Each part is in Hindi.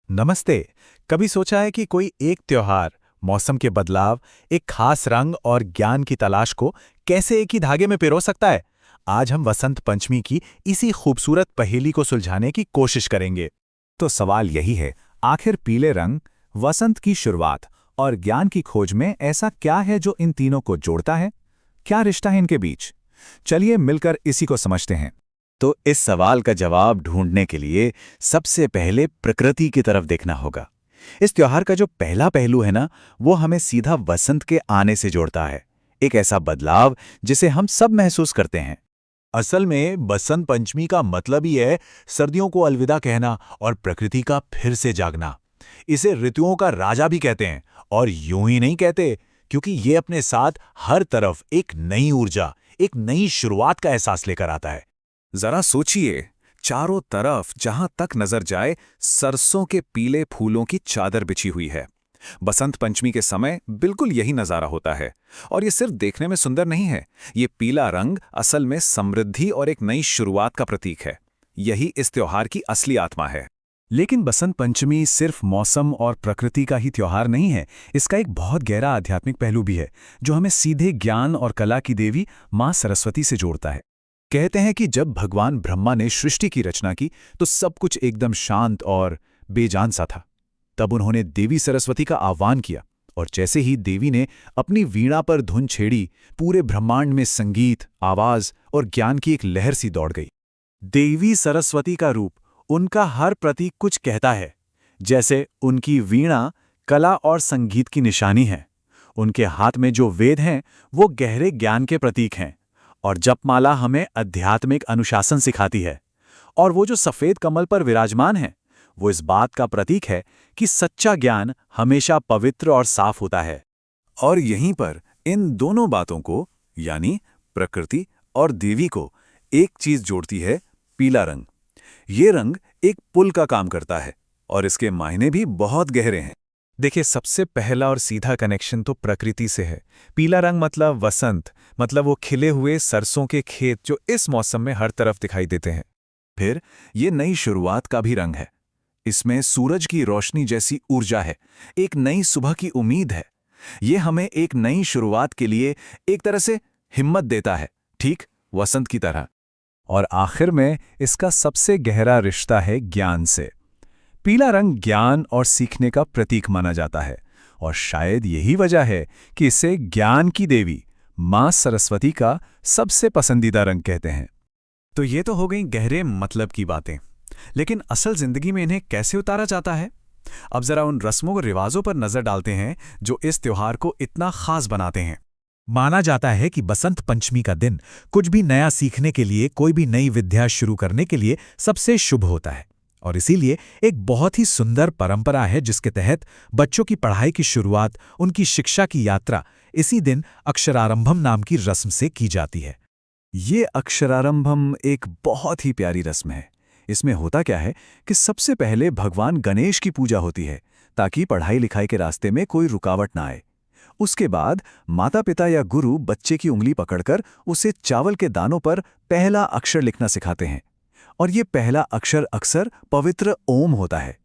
नमस्ते। कभी सोचा है कि कोई एक त्योहार, मौसम के बदलाव, एक खास रंग और ज्ञान की तलाश को कैसे एक ही धागे में पिरो सकता है? आज हम वसंत पंचमी की इसी खूबसूरत पहेली को सुलझाने की कोशिश करेंगे। तो सवाल यही है, आखिर पीले रंग, वसंत की शुरुआत और ज्ञान की खोज में ऐसा क्या है जो इन तीनों को जोड़ता है? क्या रिश्ता है इनके बीच? चलिए मिलकर इसी को समझते हैं। तो इस सवाल का जवाब ढूंढने के लिए सबसे पहले प्रकृति की तरफ देखना होगा। इस त्योहार का जो पहला पहलू है ना, वो हमें सीधा वसंत के आने से जोड़ता है। एक ऐसा बदलाव जिसे हम सब महसूस करते हैं। असल में बसंत पंचमी का मतलब ही है सर्दियों को अलविदा कहना और प्रकृति का फिर से जागना। इसे ऋतुओं का राजा भी कहते हैं, और यूं ही नहीं कहते, क्योंकि ये अपने साथ हर तरफ एक नई ऊर्जा, एक नई शुरुआत का एहसास लेकर आता है। जरा सोचिए, चारों तरफ जहां तक नजर जाए सरसों के पीले फूलों की चादर बिछी हुई है। बसंत पंचमी के समय बिल्कुल यही नजारा होता है। और ये सिर्फ देखने में सुंदर नहीं है, ये पीला रंग असल में समृद्धि और एक नई शुरुआत का प्रतीक है। यही इस त्योहार की असली आत्मा है। लेकिन बसंत पंचमी सिर्फ मौसम और प्रकृति का ही त्योहार नहीं है। इसका एक बहुत गहरा आध्यात्मिक पहलू भी है, जो हमें सीधे ज्ञान और कला की देवी मां सरस्वती से जोड़ता है। कहते हैं कि जब भगवान ब्रह्मा ने सृष्टि की रचना की तो सब कुछ एकदम शांत और बेजान सा था। तब उन्होंने देवी सरस्वती का आह्वान किया, और जैसे ही देवी ने अपनी वीणा पर धुन छेड़ी, पूरे ब्रह्मांड में संगीत, आवाज और ज्ञान की एक लहर सी दौड़ गई। देवी सरस्वती का रूप, उनका हर प्रतीक कुछ कहता है। जैसे उनकी वीणा कला और संगीत की निशानी है। उनके हाथ में जो वेद हैं वो गहरे ज्ञान के प्रतीक हैं। और जपमाला हमें आध्यात्मिक अनुशासन सिखाती है। और वो जो सफेद कमल पर विराजमान है, वो इस बात का प्रतीक है कि सच्चा ज्ञान हमेशा पवित्र और साफ होता है। और यहीं पर इन दोनों बातों को, यानी प्रकृति और देवी को, एक चीज जोड़ती है, पीला रंग। ये रंग एक पुल का काम करता है, और इसके मायने भी बहुत गहरे हैं। देखिए, सबसे पहला और सीधा कनेक्शन तो प्रकृति से है। पीला रंग मतलब वसंत, मतलब वो खिले हुए सरसों के खेत जो इस मौसम में हर तरफ दिखाई देते हैं। फिर ये नई शुरुआत का भी रंग है। इसमें सूरज की रोशनी जैसी ऊर्जा है, एक नई सुबह की उम्मीद है। ये हमें एक नई शुरुआत के लिए एक तरह से हिम्मत देता है, ठीक वसंत की तरह। और आखिर में इसका सबसे गहरा रिश्ता है ज्ञान से। पीला रंग ज्ञान और सीखने का प्रतीक माना जाता है, और शायद यही वजह है कि इसे ज्ञान की देवी मां सरस्वती का सबसे पसंदीदा रंग कहते हैं। तो ये तो हो गई गहरे मतलब की बातें, लेकिन असल जिंदगी में इन्हें कैसे उतारा जाता है? अब जरा उन रस्मों और रिवाजों पर नजर डालते हैं जो इस त्योहार को इतना खास बनाते हैं। माना जाता है कि बसंत पंचमी का दिन कुछ भी नया सीखने के लिए, कोई भी नई विद्या शुरू करने के लिए सबसे शुभ होता है। और इसीलिए एक बहुत ही सुंदर परंपरा है जिसके तहत बच्चों की पढ़ाई की शुरुआत, उनकी शिक्षा की यात्रा इसी दिन अक्षरारंभम नाम की रस्म से की जाती है। ये अक्षरारंभम एक बहुत ही प्यारी रस्म है। इसमें होता क्या है कि सबसे पहले भगवान गणेश की पूजा होती है, ताकि पढ़ाई लिखाई के रास्ते में कोई रुकावट ना आए। उसके बाद माता पिता या गुरु बच्चे की उंगली पकड़कर उसे चावल के दानों पर पहला अक्षर लिखना सिखाते हैं। और ये पहला अक्षर अक्सर पवित्र ओम होता है।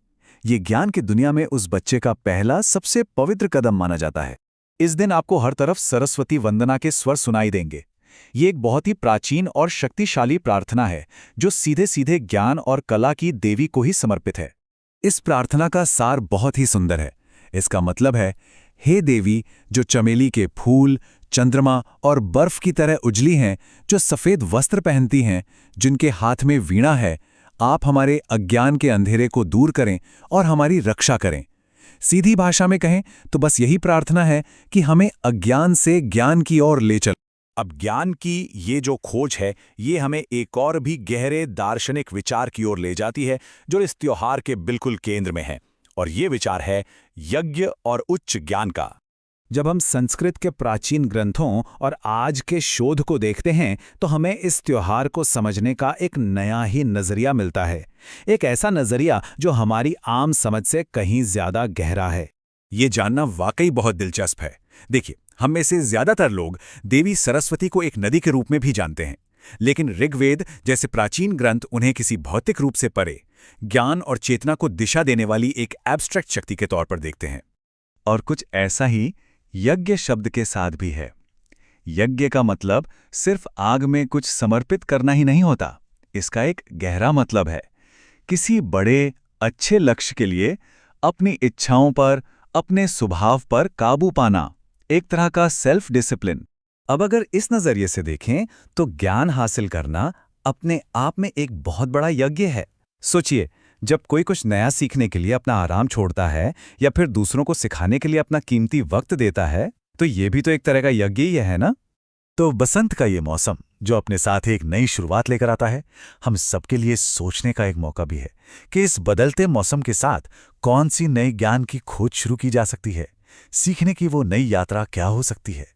ये ज्ञान की दुनिया में उस बच्चे का पहला सबसे पवित्र कदम माना जाता है। इस दिन आपको हर तरफ सरस्वती वंदना के स्वर सुनाई देंगे। ये एक बहुत ही प्राचीन और शक्तिशाली प्रार्थना है, जो सीधे सीधे ज्ञान और कला की देवी को ही समर्पित है। इस प्रार्थना का सार बहुत ही सुंदर है। इसका मतलब है, हे देवी, जो चमेली के फूल, चंद्रमा और बर्फ की तरह उजली हैं, जो सफेद वस्त्र पहनती हैं, जिनके हाथ में वीणा है, आप हमारे अज्ञान के अंधेरे को दूर करें और हमारी रक्षा करें। सीधी भाषा में कहें तो बस यही प्रार्थना है कि हमें अज्ञान से ज्ञान की ओर ले चल। अब ज्ञान की ये जो खोज है, ये हमें एक और भी गहरे दार्शनिक विचार की ओर ले जाती है, जो इस त्योहार के बिल्कुल केंद्र में है। और ये विचार है यज्ञ और उच्च ज्ञान का। जब हम संस्कृत के प्राचीन ग्रंथों और आज के शोध को देखते हैं, तो हमें इस त्योहार को समझने का एक नया ही नजरिया मिलता है। एक ऐसा नजरिया जो हमारी आम समझ से कहीं ज्यादा गहरा है। ये जानना वाकई बहुत दिलचस्प है। देखिए, हम में से ज्यादातर लोग देवी सरस्वती को एक नदी के रूप में भी जानते हैं, लेकिन ऋग्वेद जैसे प्राचीन ग्रंथ उन्हें किसी भौतिक रूप से परे, ज्ञान और चेतना को दिशा देने वाली एक एब्स्ट्रैक्ट शक्ति के तौर पर देखते हैं। और कुछ ऐसा ही यज्ञ शब्द के साथ भी है। यज्ञ का मतलब सिर्फ आग में कुछ समर्पित करना ही नहीं होता। इसका एक गहरा मतलब है, किसी बड़े अच्छे लक्ष्य के लिए अपनी इच्छाओं पर, अपने स्वभाव पर काबू पाना, एक तरह का सेल्फ डिसिप्लिन। अब अगर इस नजरिए से देखें तो ज्ञान हासिल करना अपने आप में एक बहुत बड़ा यज्ञ है। सोचिए, जब कोई कुछ नया सीखने के लिए अपना आराम छोड़ता है या फिर दूसरों को सिखाने के लिए अपना कीमती वक्त देता है, तो ये भी तो एक तरह का यज्ञ ही है ना? तो बसंत का ये मौसम जो अपने साथ एक नई शुरुआत लेकर आता है, हम सबके लिए सोचने का एक मौका भी है कि इस बदलते मौसम के साथ कौन सी नई ज्ञान की खोज शुरू की जा सकती है, सीखने की वो नई यात्रा क्या हो सकती है।